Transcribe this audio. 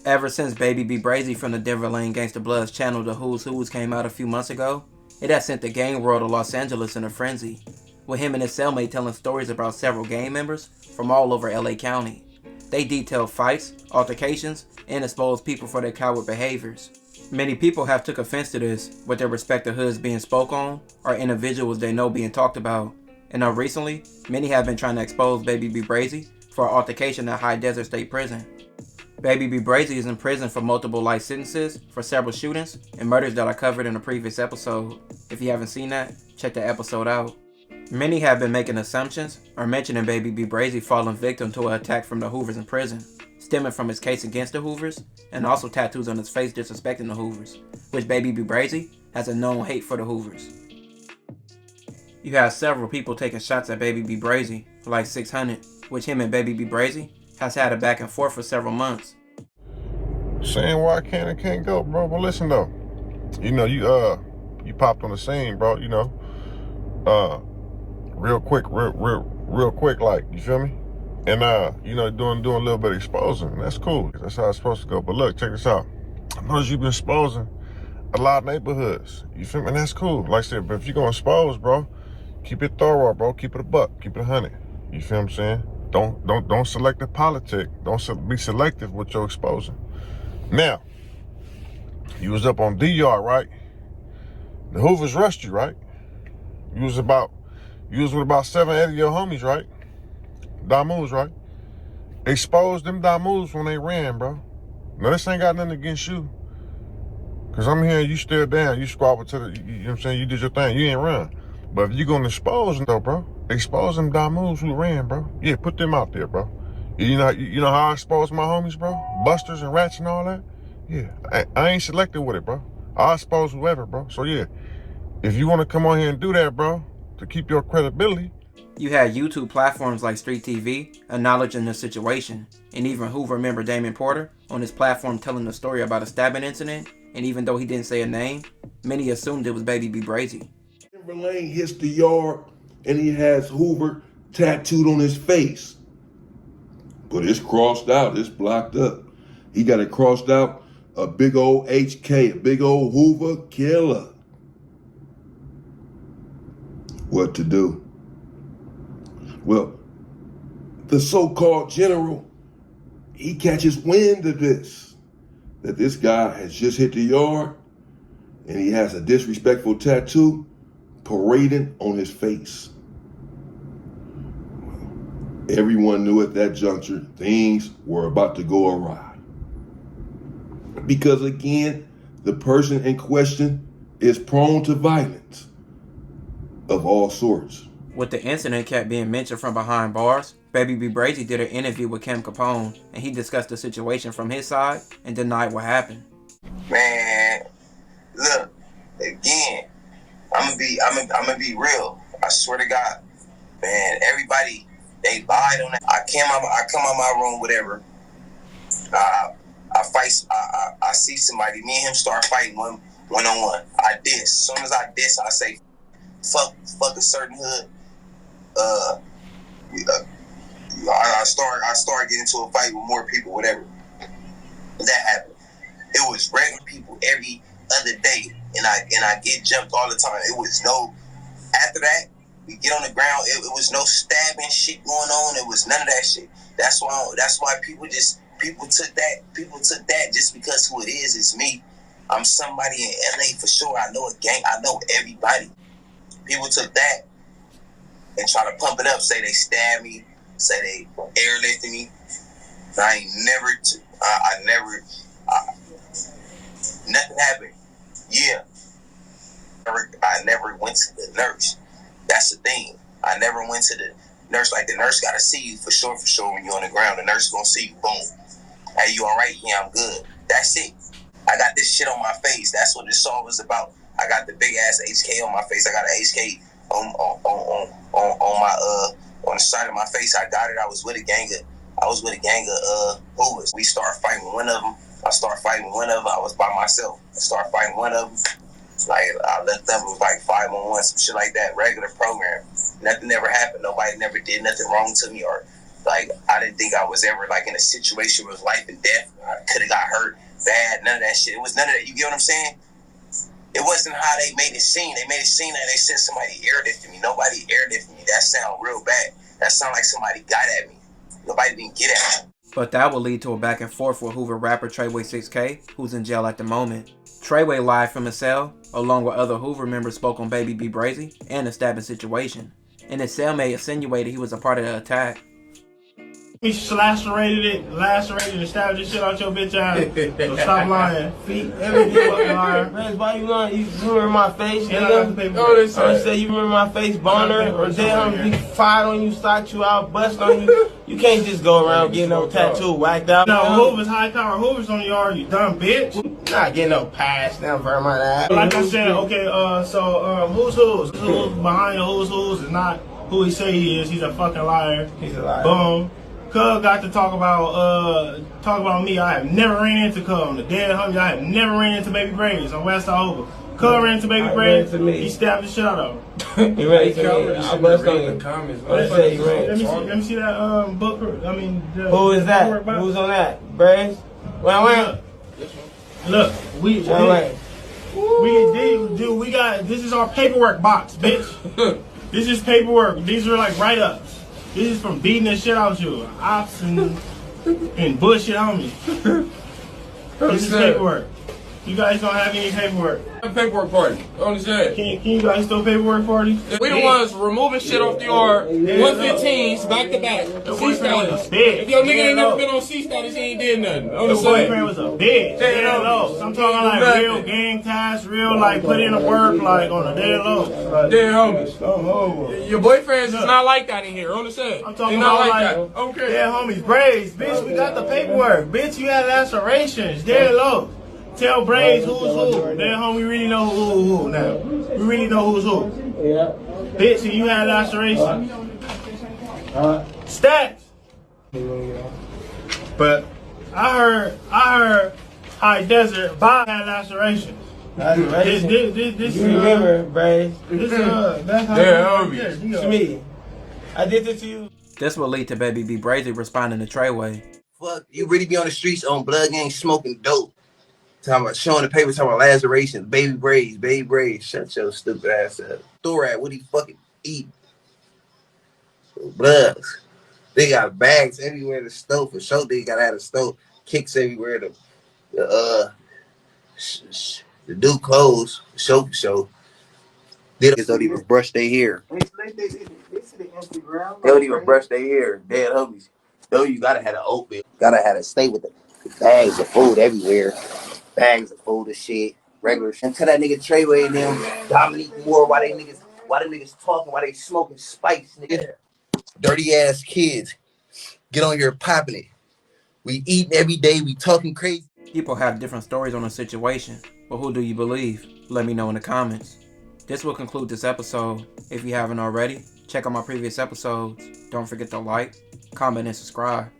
Ever since Baby B Brazy from the Denver Lane Gangsta Bloods channel The Who's Who's came out a few months ago, it has sent the gang world of Los Angeles in a frenzy, with him and his cellmate telling stories about several gang members from all over LA County. They detail fights, altercations, and expose people for their coward behaviors. Many people have took offense to this, with their respective hoods being spoke on, or individuals they know being talked about. And now recently, many have been trying to expose Baby B Brazy for an altercation at High Desert State Prison. Baby B Brazy is in prison for multiple life sentences for several shootings and murders that I covered in a previous episode. If you haven't seen that, check the episode out. Many have been making assumptions or mentioning Baby B Brazy falling victim to an attack from the Hoovers in prison, stemming from his case against the Hoovers and also tattoos on his face disrespecting the Hoovers, which Baby B Brazy has a known hate for the Hoovers. You have several people taking shots at Baby B Brazy, like 600, which him and Baby B Brazy has had a back and forth for several months. Saying why I can and can't go, bro. But listen though, you popped on the scene, bro. Real quick, like, you feel me? And doing a little bit of exposing. That's cool. That's how it's supposed to go. But look, check this out. I noticed you've been exposing a lot of neighborhoods. You feel me? And that's cool. Like I said, but if you're gonna expose, bro, keep it thorough, bro. Keep it a buck. Keep it 100. You feel what I'm saying? Don't select the politic. Don't be selective with your exposing. Now, you was up on DR, right? The Hoovers rushed you, right? You was with about 7, 8 of your homies, right? Damus, right? Exposed them Damus when they ran, bro. Now, this ain't got nothing against you. Because I'm hearing you still down. You squabbled to the, you know what I'm saying? You did your thing. You ain't run. But if you going to expose them, though, bro, expose them Damus who ran, bro. Yeah, put them out there, bro. You know how I expose my homies, bro? Busters and rats and all that? Yeah, I ain't selected with it, bro. I expose whoever, bro. So, yeah, if you want to come on here and do that, bro, to keep your credibility. You had YouTube platforms like Street TV acknowledging the situation, and even Hoover member Damon Porter on his platform telling the story about a stabbing incident, and even though he didn't say a name, many assumed it was Baby B Brazy. Denver Lane hits the yard and he has Hoover tattooed on his face. But it's crossed out, it's blocked up. He got it crossed out, a big old HK, a big old Hoover killer. What to do? Well, the so-called general, he catches wind of this, that this guy has just hit the yard and he has a disrespectful tattoo parading on his face. Everyone knew at that juncture things were about to go awry. Because again, the person in question is prone to violence of all sorts. With the incident kept being mentioned from behind bars, Baby B Brazy did an interview with Kim Capone, and he discussed the situation from his side and denied what happened. Man, look, again, I'm gonna be real. I swear to God, man, everybody, they lied on that. I come out my room, whatever. I see somebody, me and him start fighting one on one. I diss. As soon as I diss, I say, fuck a certain hood. I start getting into a fight with more people, whatever. That happened. It was regular people every other day, and I get jumped all the time. It was no. After that, we get on the ground. It was no stabbing shit going on. It was none of that shit. That's why people took that just because who it is me. I'm somebody in LA for sure. I know a gang. I know everybody. People took that and try to pump it up. Say they stabbed me. Say they airlifted me. Nothing happened. Yeah. I never went to the nurse. That's the thing. I never went to the nurse. Like, the nurse got to see you for sure when you're on the ground. The nurse going to see you. Boom. Hey, you all right? Yeah, I'm good. That's it. I got this shit on my face. That's what this song was about. I got the big ass HK on my face. I got an HK on the side of my face. I got it. I was with a gang of Hoovers. We started fighting one of them. I was by myself. I started fighting one of them. Like, I looked up, it was like 5-on-1, some shit like that, regular program. Nothing ever happened. Nobody never did nothing wrong to me, or like, I didn't think I was ever like in a situation where it was life and death. I could have got hurt. had none of that shit. It was none of that. You get what I'm saying? It wasn't how they made it seem. They made it seem that they said somebody airlifted me. Nobody airlifted me. That sound real bad. That sound like somebody got at me. Nobody didn't get at me. But that would lead to a back and forth with Hoover rapper Treyway 6K, who's in jail at the moment. Treyway live from his cell, along with other Hoover members, spoke on Baby B Brazy and the stabbing situation. And his cellmate insinuated he was a part of the attack. He lacerated and stabbed the shit out your bitch ass. So stop lying. Feet, everything fucking lying. Man, why you lying? You remember my face, And I got the nigga? paper. Oh, they say you remember my face, boner, or damn, we fired on you, stocked you out, bust on you. You can't just go around getting no tattoo whacked out. No, Hoovers, high power Hoovers on your you dumb bitch. Not getting no pass down for my ass. Like I said, okay, who's Who's behind the who's is not who he say he is. He's a fucking liar. He's a liar. Boom. Cub got to talk about me. I have never ran into Cub on the dead homie. I have never ran into Baby Brazy on West Side Hoover. Cub ran into Baby Brazy. He stabbed the shit out of him. He ran to me. I bust on you. Let me see that book. I mean, who is that? Who's on that? Brazy? Look, we got this is our paperwork box, bitch. This is paperwork. These are like write-ups. This is from beating the shit out of you. Ops and bullshit on me. This is paperwork. You guys don't have any paperwork. Paperwork party. Understand? Can you guys throw paperwork party? We the ones removing shit off the yard. 115s back to back. C status. If your nigga ain't never been on C status, he ain't did nothing. Your boyfriend was a bitch. Dead low. I'm talking like real gang ties, real like put in the work like on a dead low. Dead homies. Your boyfriends is not like that in here. Understand? I'm talking they not about like like that. Okay. dead homies. Brazy, bitch, we got the paperwork. Bitch, you had lacerations. Dead low. Tell Brazy who's who. Dead homie, we really know who now. We really know who's who. Yeah. Bitch, you had lacerations. Stats. But I heard High Desert Bob had lacerations. This You remember, Brazy? That's how To me. I did this to you. This will lead to Baby B Brazy responding to Treyway. Fuck, you really be on the streets on blood gang smoking dope. Talking about showing the papers, talking about lacerations, Baby Brazy. Shut your stupid ass up. Thorat, what he fucking eat? Bloods. They got bags everywhere in the stove. For sure, they gotta have a stove. Kicks everywhere. The Duke clothes. For sure. They don't even brush their hair. They don't even brush their hair. Dead homies. Though you gotta have an open. Gotta have to stay with the bags of food everywhere. Bags of food and shit. Regular shit. Until that nigga Treyway and them dominate more while them niggas talking, while they smoking spice, nigga. Dirty ass kids. Get on here popping it. We eating every day, we talking crazy. People have different stories on the situation, but who do you believe? Let me know in the comments. This will conclude this episode. If you haven't already, check out my previous episodes. Don't forget to like, comment, and subscribe.